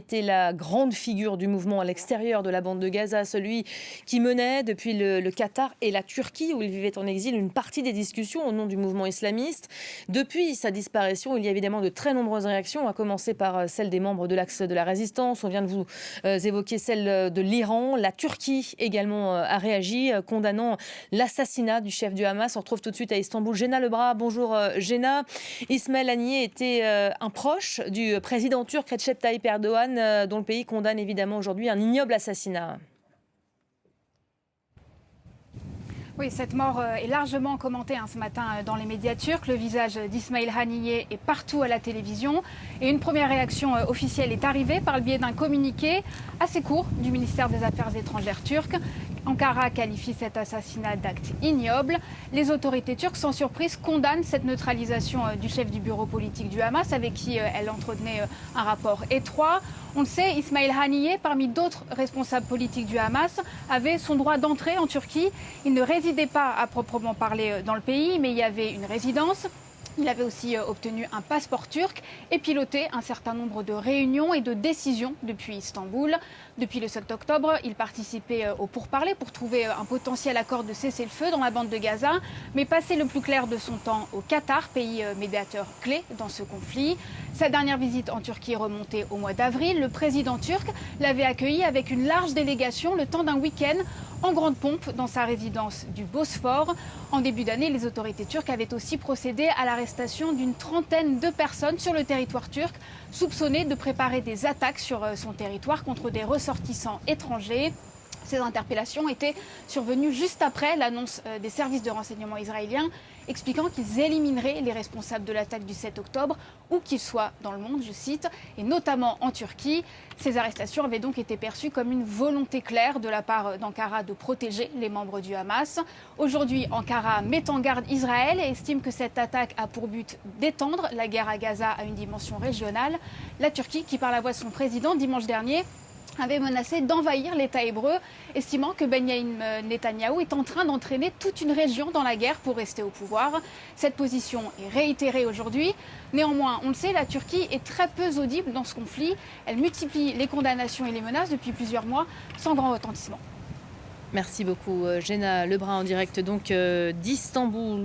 était la grande figure du mouvement à l'extérieur de la bande de Gaza, celui qui menait depuis le Qatar et la Turquie, où il vivait en exil, une partie des discussions au nom du mouvement islamiste. Depuis sa disparition, il y a évidemment de très nombreuses réactions, à commencer par celle des membres de l'Axe de la Résistance. On vient de vous évoquer celle de l'Iran. La Turquie également a réagi, condamnant l'assassinat du chef du Hamas. On retrouve tout de suite à Istanbul Géna Lebras. Bonjour Géna. Ismail Haniyeh était un proche du président turc Recep Tayyip Erdogan, dont le pays condamne évidemment aujourd'hui un ignoble assassinat. Oui, cette mort est largement commentée ce matin dans les médias turcs. Le visage d'Ismail Haniyeh est partout à la télévision. Et une première réaction officielle est arrivée par le biais d'un communiqué assez court du ministère des Affaires étrangères turc. Ankara qualifie cet assassinat d'acte ignoble. Les autorités turques, sans surprise, condamnent cette neutralisation du chef du bureau politique du Hamas, avec qui elle entretenait un rapport étroit. On le sait, Ismail Haniyeh, parmi d'autres responsables politiques du Hamas, avait son droit d'entrée en Turquie. Il ne résidait pas à proprement parler dans le pays, mais il y avait une résidence. Il avait aussi obtenu un passeport turc et piloté un certain nombre de réunions et de décisions depuis Istanbul. Depuis le 7 octobre, il participait aux pourparlers pour trouver un potentiel accord de cessez-le-feu dans la bande de Gaza, mais passait le plus clair de son temps au Qatar, pays médiateur clé dans ce conflit. Sa dernière visite en Turquie remontait au mois d'avril. Le président turc l'avait accueilli avec une large délégation le temps d'un week-end en grande pompe dans sa résidence du Bosphore. En début d'année, les autorités turques avaient aussi procédé à l'arrestation d'une trentaine de personnes sur le territoire turc, soupçonnées de préparer des attaques sur son territoire contre des ressortissants étrangers. Ces interpellations étaient survenues juste après l'annonce des services de renseignement israéliens expliquant qu'ils élimineraient les responsables de l'attaque du 7 octobre, où qu'ils soient dans le monde, je cite, et notamment en Turquie. Ces arrestations avaient donc été perçues comme une volonté claire de la part d'Ankara de protéger les membres du Hamas. Aujourd'hui, Ankara met en garde Israël et estime que cette attaque a pour but d'étendre la guerre à Gaza à une dimension régionale. La Turquie, qui par la voix de son président dimanche dernier, avait menacé d'envahir l'État hébreu, estimant que Benyamin Netanyahou est en train d'entraîner toute une région dans la guerre pour rester au pouvoir. Cette position est réitérée aujourd'hui. Néanmoins, on le sait, la Turquie est très peu audible dans ce conflit. Elle multiplie les condamnations et les menaces depuis plusieurs mois, sans grand retentissement. Merci beaucoup Géna Lebras, en direct donc d'Istanbul.